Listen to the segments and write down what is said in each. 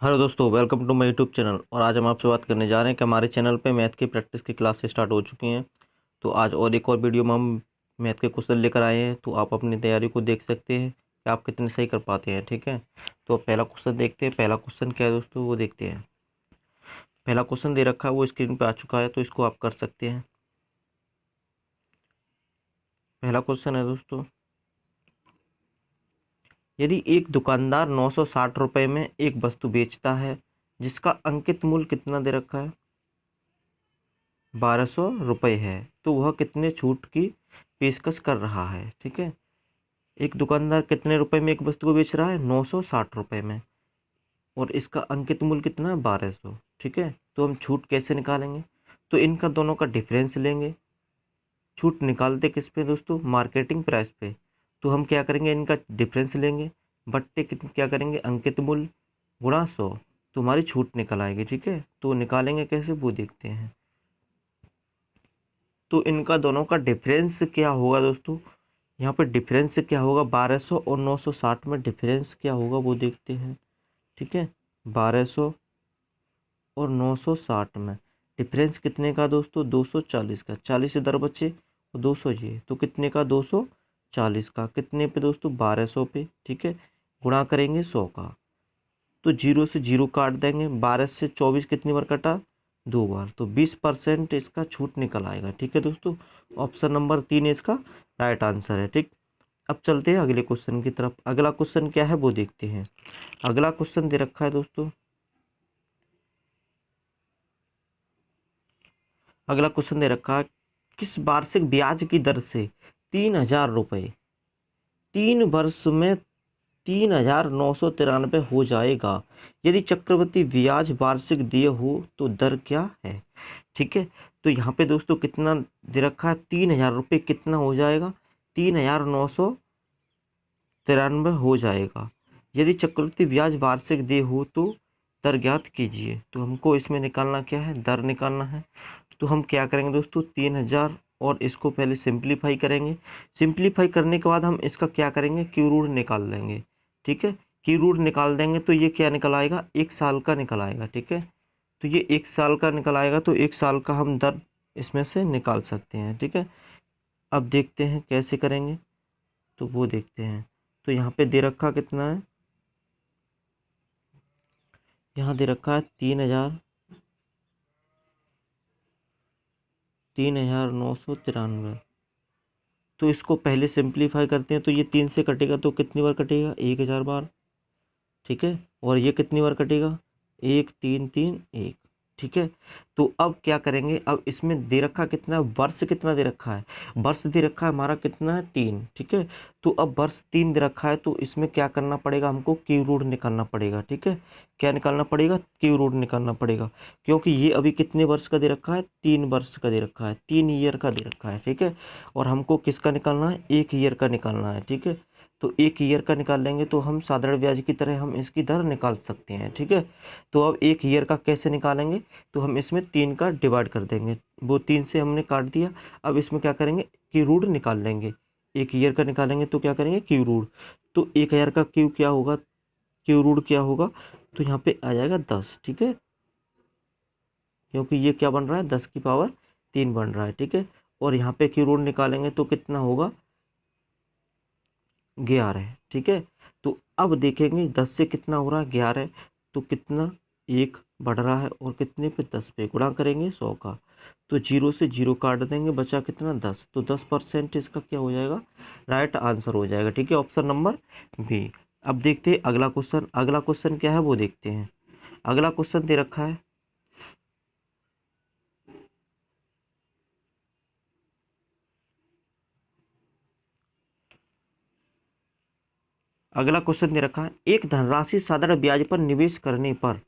Hello दोस्तों, welcome to my YouTube channel. और आज हम आपसे बात करने जा रहे हैं कि हमारे चैनल पे मैथ की प्रैक्टिस की क्लासेस स्टार्ट हो चुकी हैं। तो आज और एक और वीडियो में हम मैथ के क्वेश्चन लेकर आए हैं, तो आप अपनी तैयारी को देख सकते हैं कि आप कितने सही कर पाते हैं। ठीक है, तो पहला क्वेश्चन देखते हैं। पहला क्वेश्चन क्या है दोस्तों, वो देखते हैं। पहला क्वेश्चन दे रखा है, वो स्क्रीन पे आ चुका है, तो इसको आप कर सकते हैं। पहला क्वेश्चन है दोस्तों, यदि एक दुकानदार 960 रुपये में एक वस्तु बेचता है जिसका अंकित मूल्य कितना दे रखा है, 1200 रुपये है, तो वह कितने छूट की पेशकश कर रहा है। ठीक है, एक दुकानदार कितने रुपए में एक वस्तु को बेच रहा है, 960 रुपये में, और इसका अंकित मूल्य कितना है, 1200। ठीक है, तो हम छूट कैसे निकालेंगे, तो इनका दोनों का डिफरेंस लेंगे। छूट निकालते किस पे दोस्तों, मार्केटिंग प्राइस पे। तो हम क्या करेंगे, इनका डिफरेंस लेंगे, बट्टे क्या करेंगे, अंकित मूल्य गुणा 100, तो हमारी छूट निकल आएगी। ठीक है, तो निकालेंगे कैसे वो देखते हैं। तो इनका दोनों का डिफरेंस क्या होगा दोस्तों, यहाँ पे डिफरेंस क्या होगा, 1200 और 960 में डिफरेंस क्या होगा वो देखते हैं। ठीक है, 1200 और 960 में डिफरेंस कितने का दोस्तों, 240 का। 40 इधर बचे और 200 ये, तो कितने का, 240 का। कितने पे दोस्तों, 1200 पे। ठीक है, गुणा करेंगे 100 का, तो जीरो से जीरो काट देंगे। 12 से 24 कितनी बार कटा, 2 बार, तो 20% इसका छूट निकल आएगा। ठीक है दोस्तों, ऑप्शन नंबर 3 इसका राइट आंसर है। ठीक, अब चलते हैं अगले क्वेश्चन की तरफ। अगला क्वेश्चन क्या है वो देखते हैं। अगला क्वेश्चन दे रखा है दोस्तों, अगला क्वेश्चन दे रखा है, किस वार्षिक ब्याज की दर से 3000 रुपये 3 वर्ष में 3993 हो जाएगा यदि चक्रवृद्धि ब्याज वार्षिक दिए हो तो दर क्या है। ठीक है, तो यहाँ पे दोस्तों कितना दे रखा है, 3000 रुपये कितना हो जाएगा, 3993 हो जाएगा यदि चक्रवृद्धि ब्याज वार्षिक दिए हो तो दर ज्ञात कीजिए। तो हमको इसमें निकालना क्या है, दर निकालना है। तो हम क्या करेंगे दोस्तों, 3000 और इसको पहले सिंप्लीफाई करेंगे। सिंप्लीफाई करने के बाद हम इसका क्या करेंगे, क्यू रूट निकाल लेंगे। ठीक है, क्यू रूट निकाल देंगे तो ये क्या निकल आएगा, 1 साल का निकल आएगा। ठीक है, तो ये 1 साल का निकल आएगा, तो 1 साल का हम दर इसमें से निकाल सकते हैं। ठीक है, अब देखते हैं कैसे करेंगे, तो वो देखते हैं। तो यहाँ पे दे रखा कितना है, यहाँ दे रखा है 3993। तो इसको पहले सिंप्लीफाई करते हैं, तो ये 3 से कटेगा तो कितनी बार कटेगा, 1000 बार। ठीक है, और ये कितनी बार कटेगा, 1 3 3 1। ठीक है, तो अब क्या करेंगे, अब इसमें दे रखा कितना, वर्ष कितना दे रखा है, वर्ष दे रखा है हमारा कितना है, 3। ठीक है, तो अब वर्ष 3 दे रखा है, तो इसमें क्या करना पड़ेगा, हमको क्यू रूट निकालना पड़ेगा। ठीक है, क्या निकालना पड़ेगा, क्यू रूट निकालना पड़ेगा, क्योंकि ये अभी कितने वर्ष का दे रखा है, 3 वर्ष का दे रखा है, 3 ईयर का दे रखा है। ठीक है, और हमको किसका निकालना है, 1 ईयर का निकालना है। ठीक है, तो 1 ईयर का निकाल लेंगे तो हम साधारण ब्याज की तरह हम इसकी दर निकाल सकते हैं। ठीक है, तो अब 1 ईयर का कैसे निकालेंगे, तो हम इसमें 3 का डिवाइड कर देंगे, वो 3 से हमने काट दिया। अब इसमें क्या करेंगे, क्यू रूट निकाल लेंगे। 1 ईयर का निकालेंगे तो क्या करेंगे, क्यू रूट। तो 1 ईयर का क्यू क्या होगा, क्यू रूट क्या होगा, तो यहाँ पे आ जाएगा 10। ठीक है, क्योंकि ये क्या बन रहा है, 10 की पावर 3 बन रहा है। ठीक है, और यहाँ पे क्यू रूट निकालेंगे तो कितना होगा, 11। ठीक है, तो अब देखेंगे 10 से कितना हो रहा है, 11, तो कितना, 1 बढ़ रहा है, और कितने पे, 10 पे गुणा करेंगे 100 का, तो जीरो से जीरो काट देंगे, बचा कितना, 10, तो 10% इसका क्या हो जाएगा, राइट आंसर हो जाएगा। ठीक है, ऑप्शन नंबर बी। अब देखते हैं अगला क्वेश्चन। अगला क्वेश्चन क्या है वो देखते हैं। अगला क्वेश्चन दे रखा है, अगला क्वेश्चन दे रखा है, एक धनराशि साधारण ब्याज पर निवेश करने पर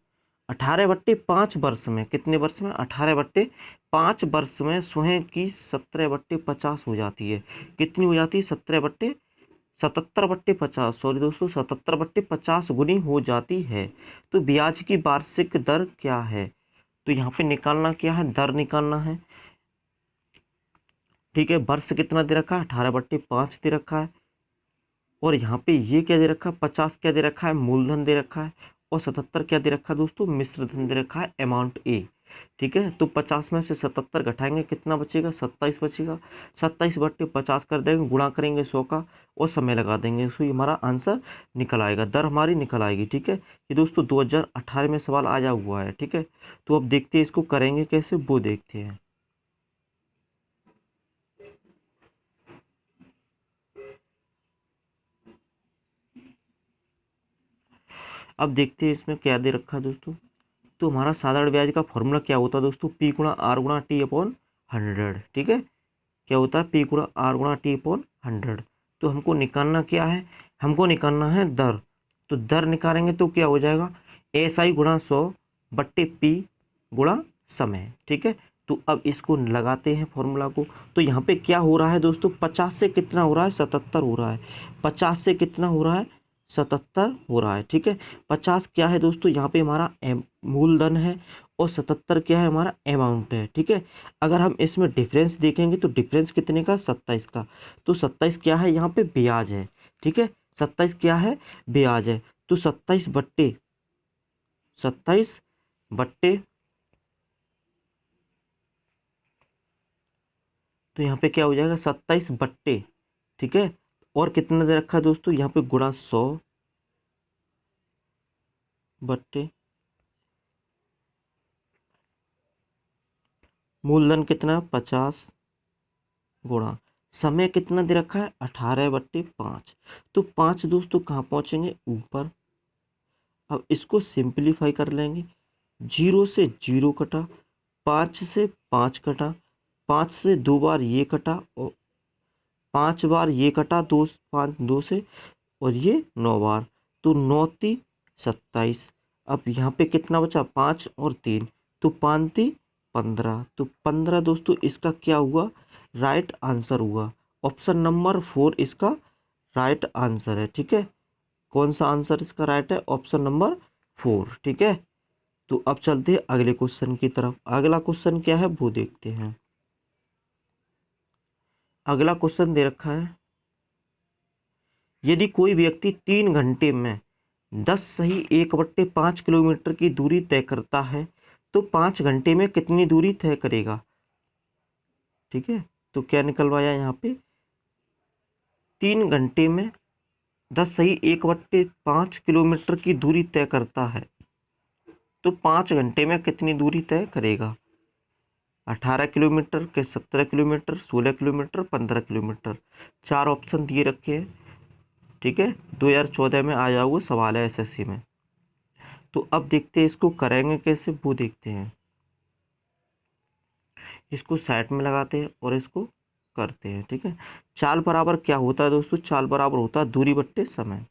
18/5 वर्ष में, कितने वर्ष में, 18/5 वर्ष में स्वयं की 17/50 हो जाती है। कितनी हो जाती है, 77/50, सॉरी दोस्तों, 77/50 गुनी हो जाती है। तो ब्याज की वार्षिक दर क्या है, तो यहाँ पे निकालना क्या है, दर निकालना है। ठीक है, वर्ष कितना दे रखा है, 18/5 दे रखा है, और यहाँ पे ये क्या दे रखा है, 50 क्या दे रखा है, मूलधन दे रखा है, और 77 क्या दे रखा है दोस्तों, मिश्र धन दे रखा है अमाउंट ए। ठीक है, तो 50 में से 77 घटाएंगे कितना बचेगा, 27 बचेगा। 27/50 कर देंगे, गुणा करेंगे 100 का और समय लगा देंगे, सो ये हमारा आंसर निकल आएगा, दर हमारी निकल आएगी। ठीक है, ये दोस्तों 2018 में सवाल आया हुआ है। ठीक है, तो अब देखते हैं इसको करेंगे कैसे, वो देखते हैं। अब देखते हैं इसमें क्या दे रखा है दोस्तों। तो हमारा साधारण ब्याज का फॉर्मूला क्या होता है दोस्तों, पी गुणा आर गुणा टी अपॉन 100। ठीक है, क्या होता है, पी गुणा आर गुणा टी अपॉन 100। तो हमको निकालना क्या है, हमको निकालना है दर। तो दर निकालेंगे तो क्या हो जाएगा, एस आई गुणा 100 बट्टे पी गुणा समय। ठीक है, तो अब इसको लगाते हैं फॉर्मूला को। तो यहाँ पे क्या हो रहा है दोस्तों, 50 से कितना हो रहा है, 77 हो रहा है। 50 से कितना हो रहा है, 77 हो रहा है। ठीक है, 50 क्या है दोस्तों, यहाँ पे हमारा मूलधन है और 77 क्या है, हमारा अमाउंट है। ठीक है, अगर हम इसमें डिफरेंस देखेंगे तो डिफरेंस कितने का, 27 का। तो 27 क्या है, यहाँ पे ब्याज है। ठीक है, 27 क्या है, ब्याज है। तो 27/, तो यहाँ पे क्या हो जाएगा, 27/। ठीक है, और कितना दे रखा है दोस्तों, यहाँ पे गुणा 100/, मूलधन कितना, 50 गुणा समय कितना दे रखा है, 18/5। तो 5 दोस्तों कहाँ पहुंचेंगे, ऊपर। अब इसको सिंपलीफाई कर लेंगे, 0 से 0 कटा, 5 से 5 कटा, 5 से 2 बार ये कटा और 5 बार ये कटा, 2 5 2 से, और ये 9 बार, तो 9 × 27। अब यहाँ पे कितना बचा, 5 और 3, तो 5 × 15, तो 15 दोस्तों इसका क्या हुआ, राइट आंसर हुआ। ऑप्शन नंबर 4 इसका राइट आंसर है। ठीक है, कौन सा आंसर इसका राइट है, ऑप्शन नंबर 4। ठीक है, तो अब चलते हैं अगले क्वेश्चन की तरफ। अगला क्वेश्चन क्या है वो देखते हैं। अगला क्वेश्चन दे रखा है, यदि कोई व्यक्ति 3 घंटे में 10 सही 1/5 किलोमीटर की दूरी तय करता है तो 5 घंटे में कितनी दूरी तय करेगा। ठीक है, तो क्या निकलवाया यहाँ पे, 3 घंटे में 10 सही 1/5 किलोमीटर की दूरी तय करता है तो 5 घंटे में कितनी दूरी तय करेगा। 18 किलोमीटर के, 17 किलोमीटर, 16 किलोमीटर, 15 किलोमीटर, 4 ऑप्शन दिए रखे हैं। ठीक है, 2014 में आया हुआ सवाल है एसएससी में। तो अब देखते हैं इसको करेंगे कैसे, वो देखते हैं। इसको साइड में लगाते हैं और इसको करते हैं। ठीक है, चाल बराबर क्या होता है दोस्तों, चाल बराबर होता है दूरी बट्टे समय।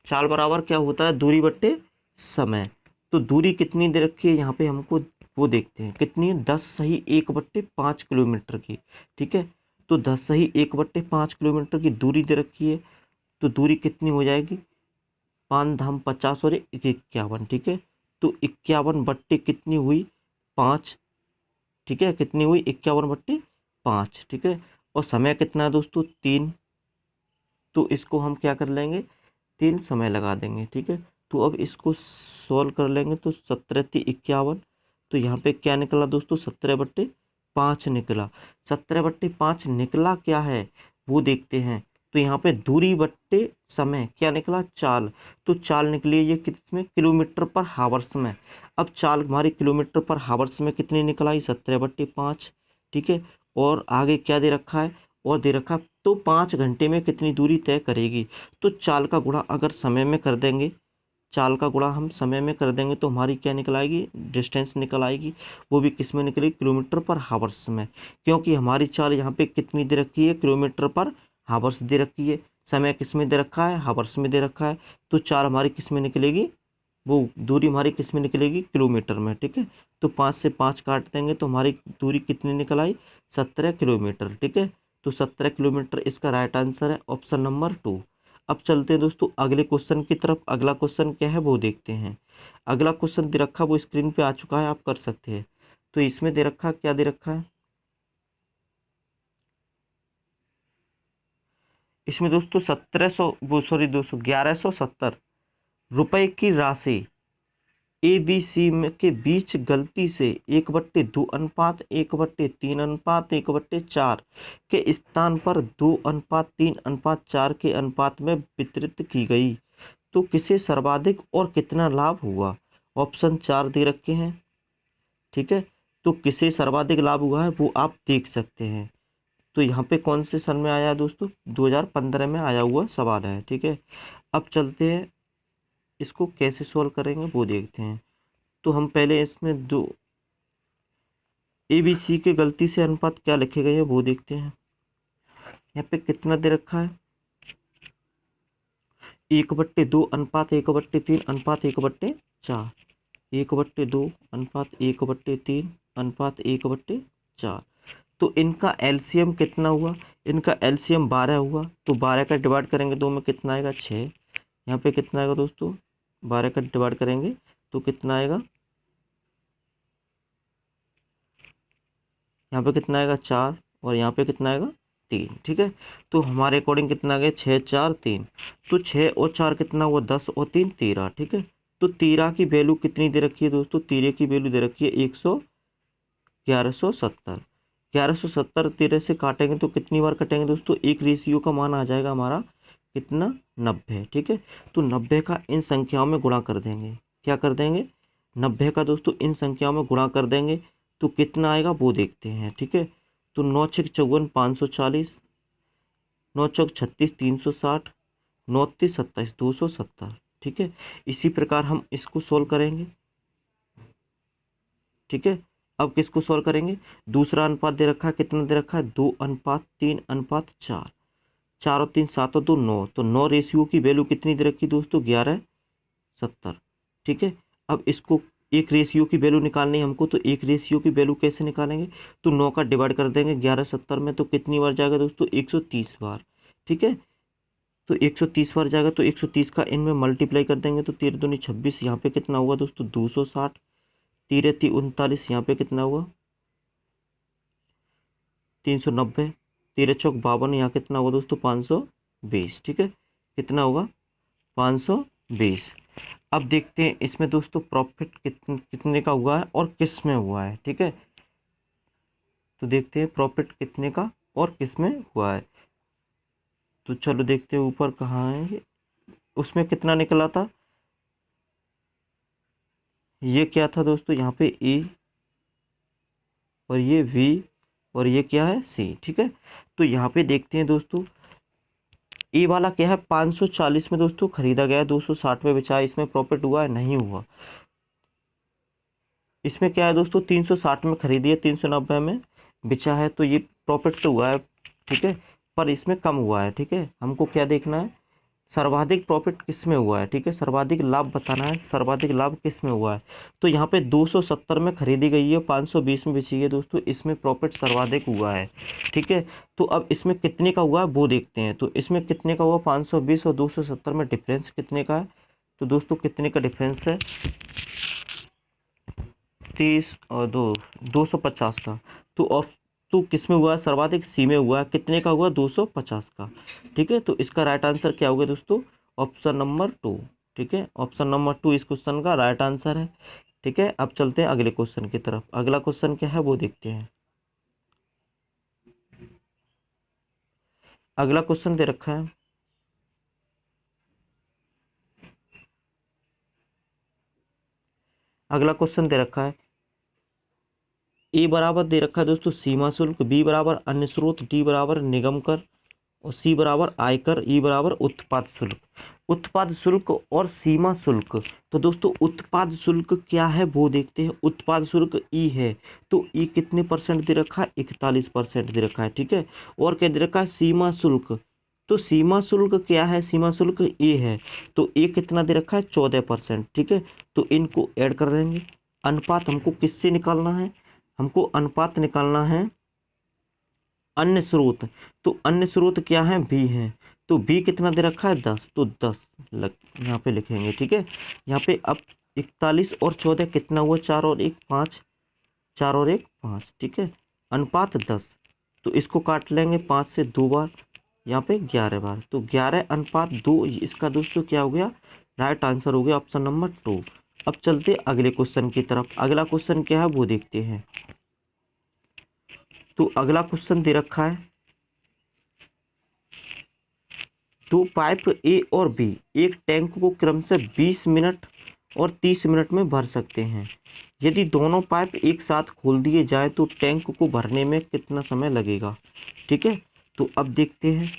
चाल बराबर क्या होता है, दूरी बट्टे समय। तो दूरी कितनी दे रखी है यहाँ पे हमको, वो देखते हैं कितनी है, 10 सही 1/5 किलोमीटर की। ठीक है, तो 10 सही 1/5 किलोमीटर की दूरी दे रखी है। तो दूरी कितनी हो जाएगी, 5 धाम 50 और 51। ठीक है, तो 51 कितनी हुई, 5। ठीक है, कितनी हुई, 51/5। ठीक है, और समय कितना है दोस्तों, 3। तो इसको हम क्या कर लेंगे, 3 समय लगा देंगे। ठीक है, तो अब इसको सॉल्व कर लेंगे तो 17 × 51। तो यहाँ पे क्या निकला दोस्तों, 17/5 निकला। 17/5 निकला क्या है वो देखते हैं। तो यहाँ पे दूरी बट्टे समय क्या निकला, चाल। तो चाल निकली ये किसमें, किलोमीटर पर हावर्स में। अब चाल हमारी किलोमीटर पर हावर्स में कितनी निकल आई, 17/5। ठीक है, और आगे क्या दे रखा है, और दे रखा, तो 5 घंटे में कितनी दूरी तय करेगी। तो चाल का गुणा अगर समय में कर देंगे, चाल का गुणा हम समय में कर देंगे तो हमारी क्या निकल आएगी, डिस्टेंस निकल आएगी। वो भी किस में निकलेगी, किलोमीटर पर हावर्स में। क्योंकि हमारी चाल यहाँ पे कितनी दे रखी है, किलोमीटर पर हावर्स दे रखी है। समय किस में दे रखा है, हावर्स में दे रखा है। तो चाल हमारी किस में निकलेगी, वो दूरी हमारी किस में निकलेगी, किलोमीटर में। ठीक है, तो 5 से 5 काट देंगे तो हमारी दूरी कितनी निकल आई, 17 किलोमीटर। ठीक है, तो 17 किलोमीटर इसका राइट आंसर है, ऑप्शन नंबर 2। अब चलते हैं दोस्तों अगले क्वेश्चन की तरफ। अगला क्वेश्चन क्या है वो देखते हैं। अगला क्वेश्चन दे रखा, वो स्क्रीन पे आ चुका है, आप कर सकते हैं। तो इसमें दे रखा, क्या दे रखा है, इसमें दोस्तों 1170 रुपए की राशि ए बी सी में के बीच गलती से 1/2 अनुपात 1/3 अनुपात 1/4 के स्थान पर 2:3:4 के अनुपात में वितरित की गई तो किसे सर्वाधिक और कितना लाभ हुआ। ऑप्शन 4 दे रखे हैं, ठीक है। तो किसे सर्वाधिक लाभ हुआ है वो आप देख सकते हैं। तो यहाँ पे कौन से सन में आया है दोस्तों, 2015 में आया हुआ सवाल है, ठीक है। अब चलते हैं इसको कैसे सॉल्व करेंगे वो देखते हैं। तो हम पहले इसमें दो ए बी सी के गलती से अनुपात क्या लिखे गए हैं वो देखते हैं। यहाँ पे कितना दे रखा है, 1/2 अनुपात 1/3 अनुपात 1/4, 1/2 अनुपात 1/3 अनुपात 1/4। तो इनका एलसीएम कितना हुआ, इनका एलसीएम 12 हुआ। तो 12 का डिवाइड करेंगे 2 में कितना आएगा 6। यहाँ पे कितना आएगा दोस्तों, 12 का डिवाइड करेंगे तो कितना आएगा, यहाँ पे कितना आएगा 4 और यहाँ पे कितना आएगा 3, ठीक है। तो हमारे अकॉर्डिंग कितना आ गया 6 4 3। तो 6 और 4 कितना हुआ 10 और 3 13, ठीक है। तो 13 की वैल्यू कितनी दे रखी है दोस्तों, 13 की वैल्यू दे रखी है 1170। 1170 13 से काटेंगे तो कितनी बार कटेंगे दोस्तों, एक रेशियो का मान आ जाएगा हमारा कितना 90, ठीक है। तो 90 का इन संख्याओं में गुणा कर देंगे, क्या कर देंगे 90 का दोस्तों इन संख्याओं में गुणा कर देंगे तो कितना आएगा वो देखते हैं, ठीक है। तो 9 6 54 540, 9 चौक 36 360, 9 30 27 270, ठीक है। इसी प्रकार हम इसको सोल्व करेंगे, ठीक है। अब किसको सॉल्व करेंगे, दूसरा अनुपात दे रखा है, कितना दे रखा है 2:3:4, 4 और 3 7 और 2 9। तो 9 रेशियो की वैल्यू कितनी दे रखी दोस्तों 11:70, ठीक है। अब इसको एक रेशियो की वैल्यू निकालनी है हमको, तो एक रेशियो की वैल्यू कैसे निकालेंगे, तो 9 का डिवाइड कर देंगे 11:70 में, तो कितनी बार जाएगा दोस्तों 130 बार, ठीक है। तो 130 बार जाएगा तो 130 का इनमें मल्टीप्लाई कर देंगे तो 13 दूनी 26, यहाँ पे कितना हुआ दोस्तों 260, 13 3 39, यहाँ पे कितना हुआ 390, 13 चौक 52, यहाँ कितना हुआ दोस्तों 520, ठीक है। कितना होगा 520। अब देखते हैं इसमें दोस्तों प्रॉफिट कितने का हुआ है और किस में हुआ है, ठीक है। तो देखते हैं प्रॉफिट कितने का और किस में हुआ है। तो चलो देखते हैं ऊपर कहाँ है ये। उसमें कितना निकला था, ये क्या था दोस्तों यहाँ पे ए और ये वी और ये क्या है सी, ठीक है। तो यहाँ पे देखते हैं दोस्तों ए वाला क्या है 540 में दोस्तों खरीदा गया, 260 में बेचा, इसमें प्रॉफिट हुआ है नहीं हुआ। इसमें क्या है दोस्तों 360 में खरीदी है 390 में बेचा है, तो ये प्रॉफिट तो हुआ है, ठीक है, पर इसमें कम हुआ है, ठीक है। हमको क्या देखना है सर्वाधिक प्रॉफिट किस में हुआ है, ठीक है, सर्वाधिक लाभ बताना है, सर्वाधिक लाभ किस में हुआ है। तो यहाँ पे 270 में खरीदी गई है 520 में बेची है दोस्तों, इसमें प्रॉफिट सर्वाधिक हुआ है, ठीक है। तो अब इसमें कितने का हुआ है वो देखते हैं। तो इसमें कितने का हुआ 520 और 270 में डिफरेंस कितने का है, तो दोस्तों कितने का डिफरेंस है 30 और 250 का। तो ऑफ तो किस में हुआ है सर्वाधिक, सी में हुआ है, कितने का हुआ 250 का, ठीक है। तो इसका राइट आंसर क्या होगा दोस्तों ऑप्शन नंबर 2, ठीक है। ऑप्शन नंबर 2 इस क्वेश्चन का राइट आंसर है, ठीक है। अब चलते हैं अगले क्वेश्चन की तरफ। अगला क्वेश्चन क्या है वो देखते हैं। अगला क्वेश्चन दे रखा है, अगला क्वेश्चन दे रखा है ए बराबर दे रखा है दोस्तों सीमा शुल्क, बी बराबर अन्य स्रोत, डी बराबर निगम कर और सी बराबर आयकर, ई बराबर उत्पाद शुल्क। उत्पाद शुल्क और सीमा शुल्क, तो दोस्तों उत्पाद शुल्क क्या है वो देखते हैं। उत्पाद शुल्क ई है, तो ई कितने परसेंट दे रखा है 41% दे रखा है, ठीक है। और क्या दे रखा है सीमा शुल्क, तो सीमा शुल्क क्या है, सीमा शुल्क ए है, तो ए कितना दे रखा है 14%, ठीक है। तो इनको ऐड कर देंगे। अनुपात हमको किससे निकालना है, हमको अनुपात निकालना है अन्य स्रोत। तो अन्य स्रोत क्या है बी है, तो बी कितना दे रखा है 10, तो 10 यहाँ पे लिखेंगे, ठीक है। यहाँ पे अब 41 और 14 कितना हुआ 4 और 1 5, 4 और 1 5, ठीक है। अनुपात 10, तो इसको काट लेंगे 5 से 2 बार, यहाँ पे 11 बार, तो 11 अनुपात 2 इसका दोस्तों क्या हो गया राइट आंसर हो गया ऑप्शन नंबर 2। अब चलते अगले क्वेश्चन की तरफ। अगला क्वेश्चन क्या है वो देखते हैं। तो अगला क्वेश्चन दे रखा है, दो पाइप ए और बी एक टैंक को क्रमशः 20 मिनट और 30 मिनट में भर सकते हैं। यदि दोनों पाइप एक साथ खोल दिए जाएं तो टैंक को भरने में कितना समय लगेगा। ठीक है, तो अब देखते हैं।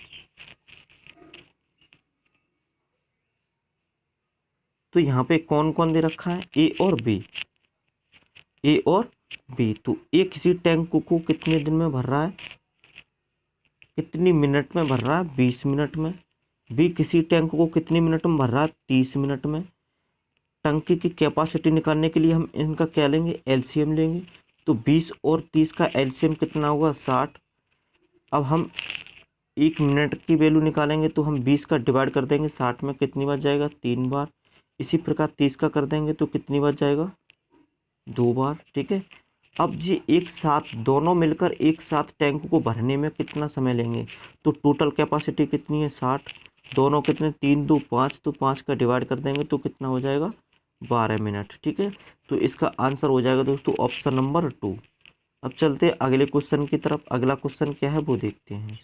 तो यहाँ पे कौन कौन दे रखा है, ए और बी। ए और बी, तो ए किसी टैंक को कितने दिन में भर रहा है, कितनी मिनट में भर रहा है, 20 मिनट में। बी किसी टैंक को कितनी मिनट में भर रहा है, 30 मिनट में। टंकी की कैपेसिटी निकालने के लिए हम इनका क्या लेंगे, एलसीएम लेंगे। तो 20 और 30 का एलसीएम कितना होगा, 60। अब हम 1 मिनट की वैल्यू निकालेंगे तो हम 20 का डिवाइड कर देंगे 60 में, कितनी बार जाएगा, 3 बार। इसी प्रकार 30 का कर देंगे तो कितनी बार जाएगा, 2 बार। ठीक है, अब जी एक साथ दोनों मिलकर एक साथ टैंक को भरने में कितना समय लेंगे। तो टोटल कैपेसिटी कितनी है, 60। दोनों कितने, 3 2 5, तो 5 का डिवाइड कर देंगे तो कितना हो जाएगा, 12 मिनट। ठीक है, तो इसका आंसर हो जाएगा दोस्तों ऑप्शन नंबर 2। अब चलते हैं अगले क्वेश्चन की तरफ। अगला क्वेश्चन क्या है वो देखते हैं।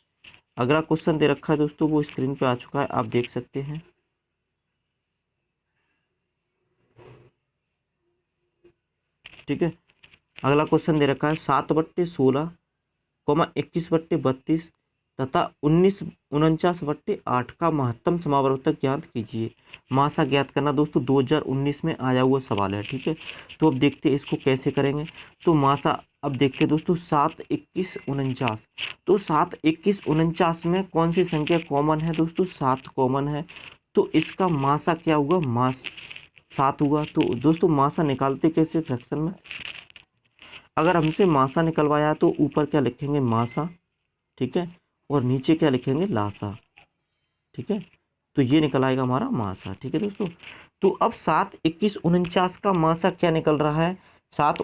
अगला क्वेश्चन दे रखा है दोस्तों, वो स्क्रीन पे आ चुका है, आप देख सकते हैं। ठीक है, अगला क्वेश्चन दे रखा है 7/16, 21/32 तथा 19/49 का महत्तम समावर्तक ज्ञात कीजिए। मासा ज्ञात करना दोस्तों 2019 में आया हुआ सवाल है। ठीक है, तो अब देखते हैं इसको कैसे करेंगे। तो मासा अब देखते हैं दोस्तों, 7 21 49। तो 7 21 49 में कौन सी संख्या कॉमन है दोस्तों, 7 कॉमन है। तो इसका मासा क्या हुआ, मास 7 हुआ। तो दोस्तों मासा निकालते कैसे फ्रैक्शन में, अगर हमसे मासा निकलवाया तो ऊपर क्या लिखेंगे, मासा। ठीक है, और नीचे क्या लिखेंगे, लासा। ठीक है, तो ये निकल आएगा हमारा मासा। ठीक है दोस्तों, तो अब 7 21 49 का मासा क्या निकल रहा है, 7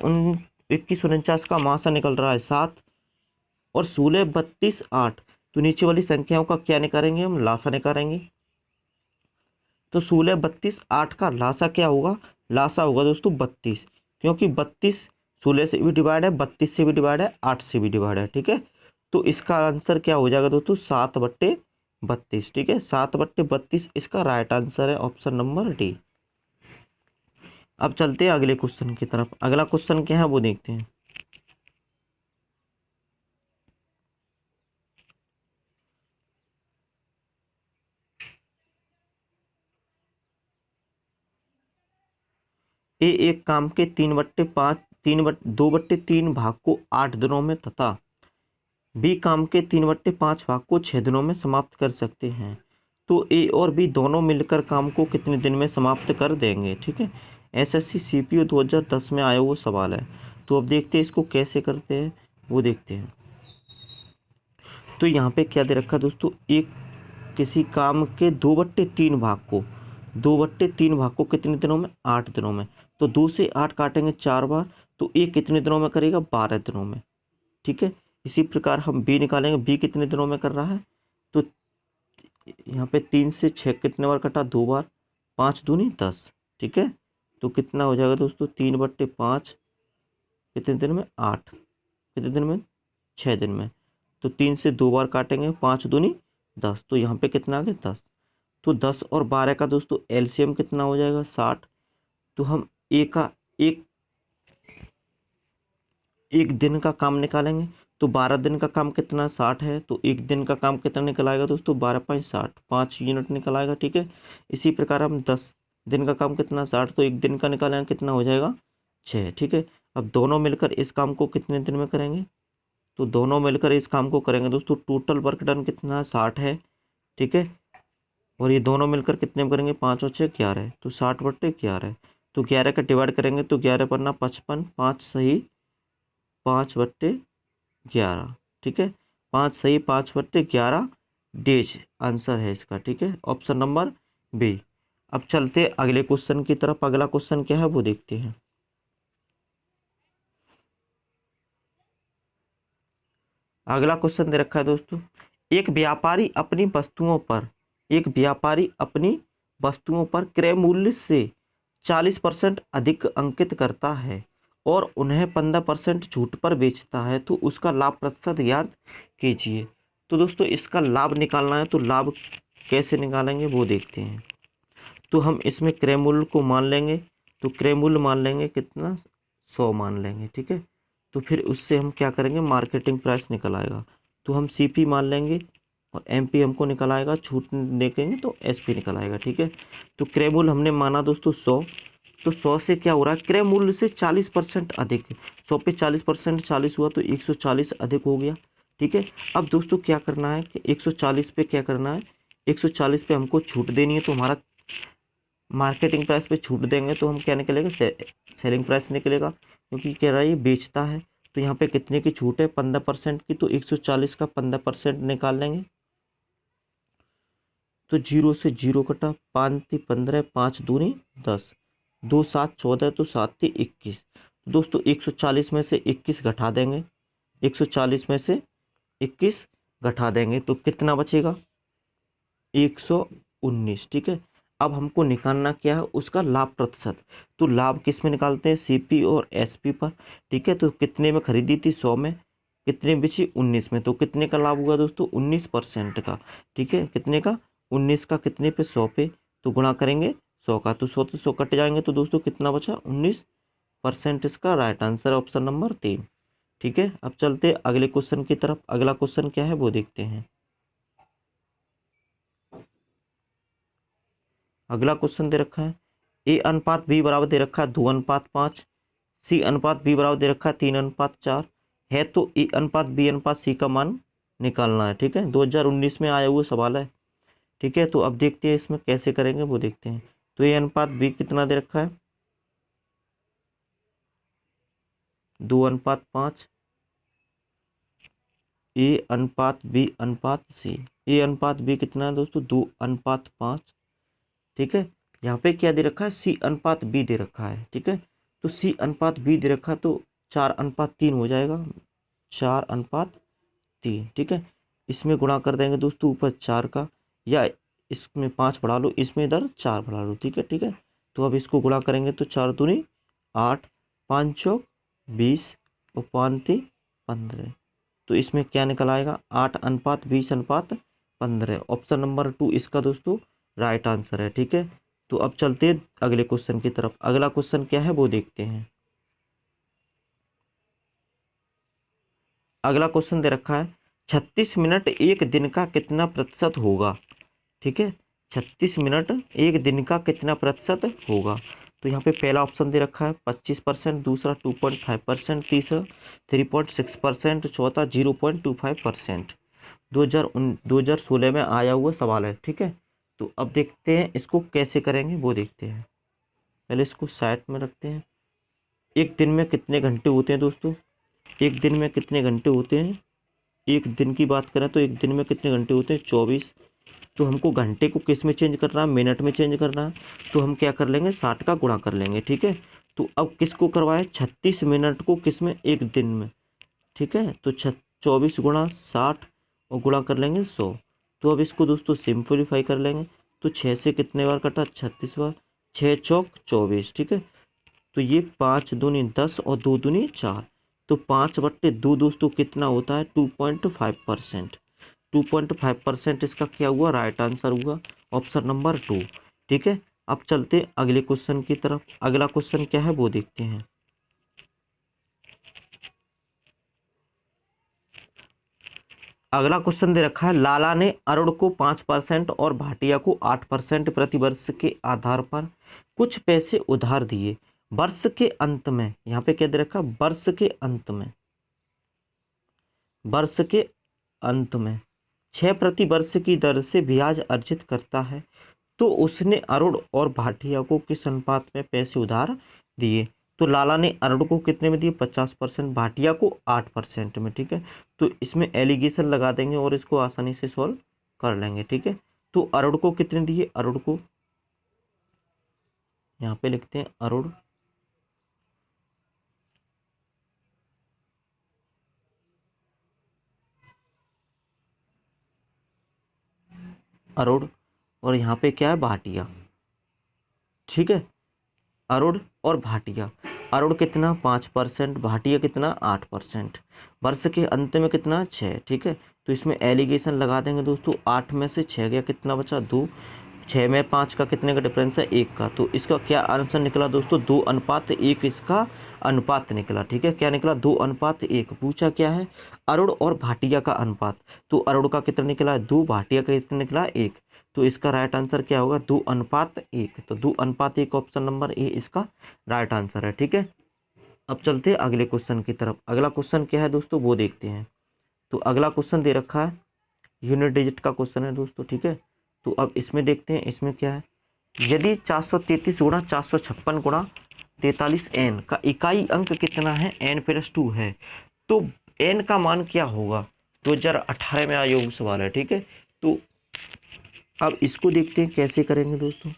21 49 का मासा निकल रहा है 7, और 16 32 8। तो नीचे वाली संख्याओं का क्या निकालेंगे, हम लासा निकालेंगे। तो 16 32 8 का लासा क्या होगा, लासा होगा दोस्तों 32, क्योंकि 32 16 से भी डिवाइड है, 32 से भी डिवाइड है, 8 से भी डिवाइड है। ठीक है, तो इसका आंसर क्या हो जाएगा दोस्तों, 7/32। ठीक है, 7/32 इसका राइट आंसर है, ऑप्शन नंबर डी। अब चलते हैं अगले क्वेश्चन की तरफ। अगला क्वेश्चन क्या है वो देखते हैं। ए एक काम के 3/5 2/3 भाग को 8 दिनों में तथा बी काम के 3/5 भाग को 6 दिनों में समाप्त कर सकते हैं। तो ए और बी दोनों मिलकर काम को कितने दिन में समाप्त कर देंगे। ठीक है, एसएससी सीपीयू 2010 में आया हुआ सवाल है। तो अब देखते हैं इसको कैसे करते हैं वो देखते हैं। तो यहाँ पे क्या दे रखा है दोस्तों, एक किसी काम के 2/3 भाग को 2/3 भाग को कितने दिनों में, 8 दिनों में। तो 2 से 8 काटेंगे 4 बार, तो ए कितने दिनों में करेगा, 12 दिनों में। ठीक है, इसी प्रकार हम बी निकालेंगे, बी कितने दिनों में कर रहा है। तो यहाँ पे 3 से 6 कितने बार कटा, 2 बार, 5 दूनी 10। ठीक है, तो कितना हो जाएगा दोस्तों, 3/5 कितने दिन में, 8, कितने दिन में, 6 दिन में। तो 3 से 2 बार काटेंगे, 5 दूनी 10, तो यहाँ पे कितना आ गया, 10। तो 10 और 12 का दोस्तों एलसीएम कितना हो जाएगा, 60। तो हम एक एक दिन का काम निकालेंगे। तो 12 दिन का काम कितना, 60 है। तो एक दिन का काम कितना निकल आएगा दोस्तों, 12/60, 5 यूनिट निकल आएगा। ठीक है, इसी प्रकार हम 10 दिन का काम कितना, 60, तो एक दिन का निकालेंगे, कितना हो जाएगा, 6। ठीक है, अब दोनों मिलकर इस काम को कितने दिन में करेंगे। तो दोनों मिलकर इस काम को करेंगे दोस्तों, टोटल वर्क डन कितना है, 60 है। ठीक है, और ये दोनों मिलकर कितने में करेंगे, 5 और 6 11, तो 60/11। तो 11 का डिवाइड करेंगे तो 11 पन्ना 55, 5 सही 5/11। ठीक है, 5 सही 5/11 डेज आंसर है इसका। ठीक है, ऑप्शन नंबर बी। अब चलते अगले क्वेश्चन की तरफ। अगला क्वेश्चन क्या है वो देखते हैं। अगला क्वेश्चन दे रखा है दोस्तों, एक व्यापारी अपनी वस्तुओं पर क्रय मूल्य से 40% अधिक अंकित करता है और उन्हें 15% छूट पर बेचता है तो उसका लाभ प्रतिशत ज्ञात कीजिए। तो दोस्तों इसका लाभ निकालना है, तो लाभ कैसे निकालेंगे वो देखते हैं। तो हम इसमें क्रय मूल्य को मान लेंगे, तो क्रय मूल्य मान लेंगे कितना, 100 मान लेंगे, ठीक है। तो फिर उससे हम क्या करेंगे, मार्केटिंग प्राइस निकल आएगा, तो हम सीपी मान लेंगे और एमपी हमको निकल आएगा, छूट देखेंगे तो एसपी निकल आएगा, ठीक है। तो क्रय मूल्य हमने माना दोस्तों 100, तो 100 से क्या हो रहा है, क्रय मूल्य से 40% अधिक, 100 पे 40%, 40 हुआ तो 140 अधिक हो गया, ठीक है। अब दोस्तों क्या करना है कि 140 पे क्या करना है, 140 पे हमको छूट देनी है, तो हमारा मार्केटिंग प्राइस पे छूट देंगे तो हम क्या निकलेगा, सेलिंग प्राइस निकलेगा, क्योंकि कह रहा है ये बेचता है। तो यहाँ पे कितने की छूट है, 15% की, तो 140 का 15% निकाल लेंगे, तो 0 से 0 कटा, 5 × 15, 5 दूनी 10, 2 7 14, तो 7 × 21। दोस्तों 140 में से 21 घटा देंगे, 140 में से 21 घटा देंगे तो कितना बचेगा, 119, ठीक है। अब हमको निकालना क्या है, उसका लाभ प्रतिशत। तो लाभ किस में निकालते हैं, सीपी और एसपी पर, ठीक है। तो कितने में खरीदी थी, 100 में, कितने बेची, 19 में, तो कितने का लाभ हुआ दोस्तों, 19% का, ठीक है। कितने का, 19 का, कितने पे, 100 पे, तो गुणा करेंगे 100 का, तो 100 तो 100 कट जाएंगे, तो दोस्तों कितना बचा, 19%। इसका राइट आंसर ऑप्शन नंबर 3, ठीक है। अब चलते अगले क्वेश्चन की तरफ। अगला क्वेश्चन क्या है वो देखते हैं। अगला क्वेश्चन दे रखा है, ए अनुपात बी बराबर दे रखा है 2:5, सी अनुपात बी बराबर दे रखा है 3:4 है, तो ए अनुपात बी अनुपात सी का मान निकालना है, ठीक है। 2019 में आया हुआ सवाल है, ठीक है। तो अब देखते हैं इसमें कैसे करेंगे वो देखते हैं। तो ए अनुपात बी कितना दे रखा है, 2:5, ए अनुपात बी अनुपात सी, ए अनुपात बी कितना है दोस्तों, 2:5, ठीक है। यहाँ पे क्या दे रखा है, सी अनुपात बी दे रखा है, ठीक है। तो सी अनुपात बी दे रखा है, तो 4:3 हो जाएगा, 4:3, ठीक है। इसमें गुणा कर देंगे दोस्तों, ऊपर 4 का, या इसमें 5 बढ़ा लो, इसमें इधर 4 बढ़ा लो, ठीक है, ठीक है। तो अब इसको गुणा करेंगे तो 4 दूनी 8, 5 चौक 20 और 5 3 15, तो इसमें क्या निकल आएगा, 8:20:15। ऑप्शन नंबर 2 इसका दोस्तों राइट आंसर है, ठीक है। तो अब चलते हैं अगले क्वेश्चन की तरफ। अगला क्वेश्चन क्या है वो देखते हैं। अगला क्वेश्चन दे रखा है 36 मिनट एक दिन का कितना प्रतिशत होगा, ठीक है। 36 मिनट एक दिन का कितना प्रतिशत होगा। तो यहाँ पे पहला ऑप्शन दे रखा है 25%, दूसरा 2.5%, तीसरा 3.6%, चौथा 0.25%। 2016 में आया हुआ सवाल है, ठीक है। तो अब देखते हैं इसको कैसे करेंगे वो देखते हैं। पहले इसको साइड में रखते हैं। एक दिन में कितने घंटे होते हैं दोस्तों, एक दिन में कितने घंटे होते हैं, एक दिन की बात करें तो एक दिन में कितने घंटे होते हैं, 24। तो हमको घंटे को किस में चेंज करना है, मिनट में चेंज करना है, तो हम क्या कर लेंगे, 60 का गुणा कर लेंगे, ठीक है। तो अब किसको करवाए, 36 मिनट को किस में, एक दिन में, ठीक है। तो 24 गुणा 60 और गुणा कर लेंगे 100। तो अब इसको दोस्तों सिंपलीफाई कर लेंगे, तो 6 से कितने बार कटा, 36 बार, 6 चौक 24, ठीक है। तो ये 5 दूनी 10 और 2 दूनी 4, तो 5/2 दोस्तों कितना होता है, 2.5%। 2.5% इसका क्या हुआ, राइट आंसर हुआ, ऑप्शन नंबर 2, ठीक है। अब चलते अगले क्वेश्चन की तरफ। अगला क्वेश्चन क्या है वो देखते हैं। अगला क्वेश्चन दे रखा है, लाला ने अरुण को 5% और भाटिया को 8% प्रतिवर्ष के आधार पर कुछ पैसे उधार दिए। वर्ष के अंत में, यहाँ पे क्या दे रखा है, वर्ष के अंत में, वर्ष के अंत में 6 प्रति वर्ष की दर से ब्याज अर्जित करता है, तो उसने अरुण और भाटिया को किस अनुपात में पैसे उधार दिए। तो लाला ने अरुण को कितने में दिए, 50%, भाटिया को 8% में, ठीक है। तो इसमें एलिगेशन लगा देंगे और इसको आसानी से सॉल्व कर लेंगे, ठीक है। तो अरुण को कितने दिए, अरुण को यहाँ पे लिखते हैं, अरुण अरुण और यहाँ पे क्या है, भाटिया, ठीक है। अरुण और भाटिया। अरुण कितना 5%, भाटिया कितना 8%। वर्ष के अंत में कितना 6, ठीक है। तो इसमें एलिगेशन लगा देंगे दोस्तों, 8 में से 6 गया, कितना बचा 2। 6 में 5 का कितने का डिफरेंस है, 1 का। तो इसका क्या आंसर निकला दोस्तों, 2:1 इसका अनुपात निकला, ठीक है। क्या निकला, 2:1। पूछा क्या है, अरुण और भाटिया का अनुपात। तो अरुण का कितना निकला 2, भाटिया का कितना निकला 1। तो इसका राइट आंसर क्या होगा, 2:1। तो 2:1 ऑप्शन नंबर ए इसका राइट आंसर है, ठीक है। अब चलते हैं अगले क्वेश्चन की तरफ। अगला क्वेश्चन क्या है दोस्तों, वो देखते हैं। तो अगला क्वेश्चन दे रखा है, यूनिट डिजिट का क्वेश्चन है दोस्तों, ठीक है। तो अब इसमें देखते हैं, इसमें क्या है, यदि 433 गुणा 456 गुणा 43 एन का इकाई अंक कितना है, n+2 है, तो n का मान क्या होगा। 2018 में आया हुआ सवाल है, ठीक है। तो अब इसको देखते हैं कैसे करेंगे दोस्तों।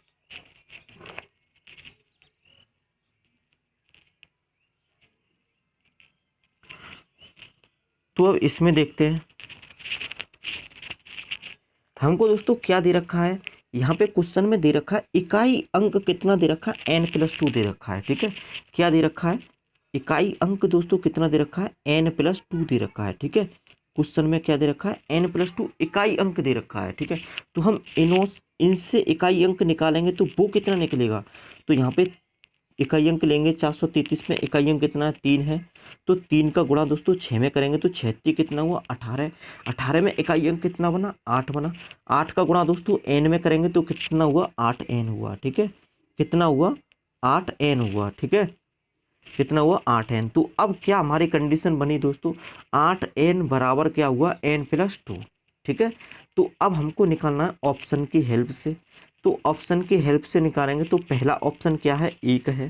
तो अब इसमें देखते हैं, हमको दोस्तों क्या दे रखा है, यहाँ पे क्वेश्चन में दे रखा है इकाई अंक कितना दे रखा है, n+2 दे रखा है, ठीक है। क्या दे रखा है, इकाई अंक दोस्तों कितना दे रखा है, n+2 दे रखा है, ठीक है। क्वेश्चन में क्या दे रखा है, n+2 इकाई अंक दे रखा है, ठीक है। तो हम इनसे इकाई अंक निकालेंगे तो वो कितना निकलेगा। तो यहाँ पे इकाई अंक लेंगे, 433 में इकाई अंक कितना है, 3 है। तो 3 का गुणा दोस्तों 6 में करेंगे तो 36 कितना हुआ, 18। 18 में इकाई अंक कितना बना, 8 बना। 8 का गुणा दोस्तों n में करेंगे तो कितना हुआ, 8n हुआ, ठीक है। कितना हुआ, 8n हुआ, ठीक है। कितना हुआ, 8n। तो अब क्या हमारी कंडीशन बनी दोस्तों, 8n बराबर क्या हुआ, n+2, ठीक है। तो अब हमको निकालना है ऑप्शन की हेल्प से। तो ऑप्शन की हेल्प से निकालेंगे तो पहला ऑप्शन क्या है, 1 है।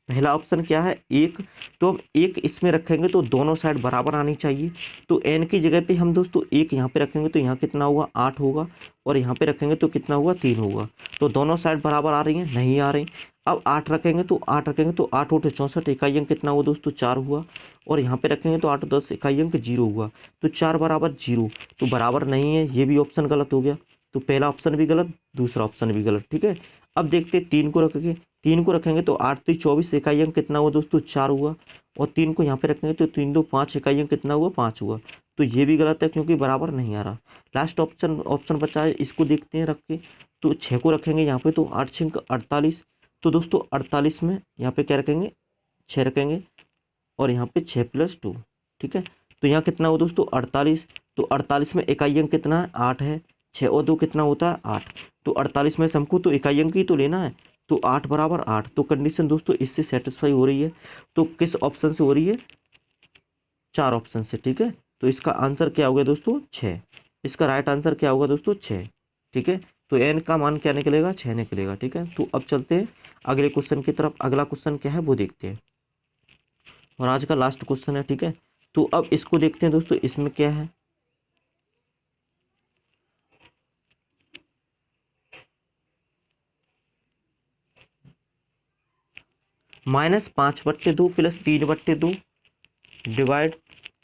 पहला ऑप्शन क्या है, 1। तो हम 1 इसमें रखेंगे तो दोनों साइड बराबर आनी चाहिए। तो n की जगह पे हम दोस्तों 1 यहाँ पे रखेंगे तो यहाँ कितना हुआ, 8 होगा। और यहाँ पे रखेंगे तो कितना हुआ, 3 होगा। तो दोनों साइड बराबर आ रही हैं, नहीं आ रही। अब 8 रखेंगे तो 8 रखेंगे तो 8 × 8 = 64, इकाई अंक कितना हुआ दोस्तों, 4 हुआ। और यहाँ पे रखेंगे तो 8 × 10 इकाई अंक 0 हुआ। तो 4 बराबर 0, तो बराबर नहीं है, ये भी ऑप्शन गलत हो गया। तो पहला ऑप्शन भी गलत, दूसरा ऑप्शन भी गलत, ठीक है। अब देखते 3 को रखेंगे, 3 को रखेंगे तो 8 × 3 = 24, इकाई अंक कितना हुआ दोस्तों, 4 हुआ। और 3 को यहाँ पे रखेंगे तो 3 × 2 = 5, इकाई अंक कितना हुआ, 5 हुआ। तो ये भी गलत है क्योंकि बराबर नहीं आ रहा। लास्ट ऑप्शन बचा है, इसको देखते हैं रख के। तो 6 को रखेंगे यहाँ पे तो 8 × 6 = 48। तो दोस्तों 48 में यहाँ पे क्या रखेंगे, 6 रखेंगे। और यहाँ पे 6+2, ठीक है। तो यहाँ कितना हुआ दोस्तों, 48। तो 48 में इकाई अंक कितना है, 8 है। 6 और 2 कितना होता है, 8। तो 48 में से हमको तो इकाई अंक ही तो लेना है। तो 8 बराबर 8। तो कंडीशन दोस्तों इससे सेटिस्फाई हो रही है। तो किस ऑप्शन से हो रही है, 4 ऑप्शन से, ठीक है। तो इसका आंसर क्या होगा दोस्तों, 6। इसका राइट आंसर क्या होगा दोस्तों, 6, ठीक है। तो n का मान क्या निकलेगा, 6 निकलेगा, ठीक है। तो अब चलते हैं अगले क्वेश्चन की तरफ। अगला क्वेश्चन क्या है वो देखते हैं, और आज का लास्ट क्वेश्चन है, ठीक है। तो अब इसको देखते हैं दोस्तों, इसमें क्या है, -5/2 + 3/2 डिवाइड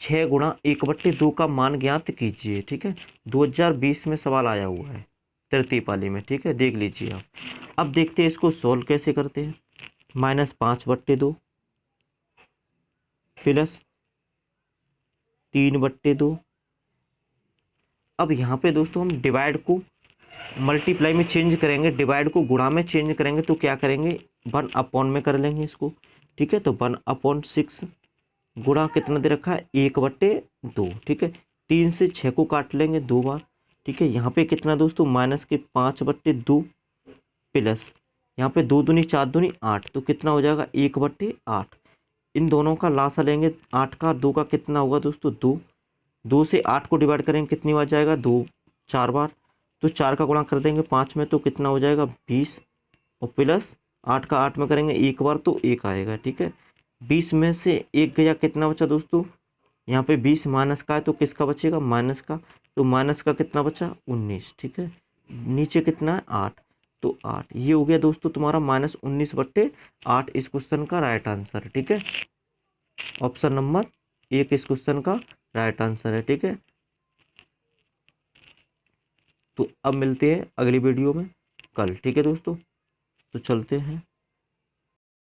6 × 1/2 का मान ज्ञात कीजिए, ठीक है। 2020 में सवाल आया हुआ है तृतीय पाली में, ठीक है, देख लीजिए आप। अब देखते हैं इसको सॉल्व कैसे करते हैं। -5/2 + 3/2। अब यहाँ पे दोस्तों हम डिवाइड को मल्टीप्लाई में चेंज करेंगे, डिवाइड को गुणा में चेंज करेंगे तो क्या करेंगे, 1/में कर लेंगे इसको, ठीक है। तो 1/6 गुणा कितना दे रखा है, 1/2, ठीक है। 3 से 6 को काट लेंगे 2 बार, ठीक है। यहाँ पे कितना दोस्तों, -5/2 प्लस यहाँ पे 2 दूनी 4 दूनी 8, तो कितना हो जाएगा, 1/8। इन दोनों का लासा लेंगे, 8 का 2 का कितना होगा दोस्तों, 2। 2 से 8 को डिवाइड करेंगे कितनी बार जाएगा, 2 4 बार। तो 4 का गुणा कर देंगे 5 में तो कितना हो जाएगा, 20। और प्लस 8 का 8 में करेंगे एक बार तो 1 आएगा, ठीक है। 20 में से 1 गया, कितना बचा दोस्तों, यहाँ पे 20 माइनस का है तो किसका बचेगा, माइनस का। तो माइनस का कितना बचा, 19, ठीक है। नीचे कितना है, 8। तो 8, ये हो गया दोस्तों तुम्हारा -19/8 इस क्वेश्चन का राइट आंसर, ठीक है। ऑप्शन नंबर 1 इस क्वेश्चन का राइट आंसर है, ठीक है। तो अब मिलते हैं अगली वीडियो में कल, ठीक है दोस्तों। तो चलते हैं।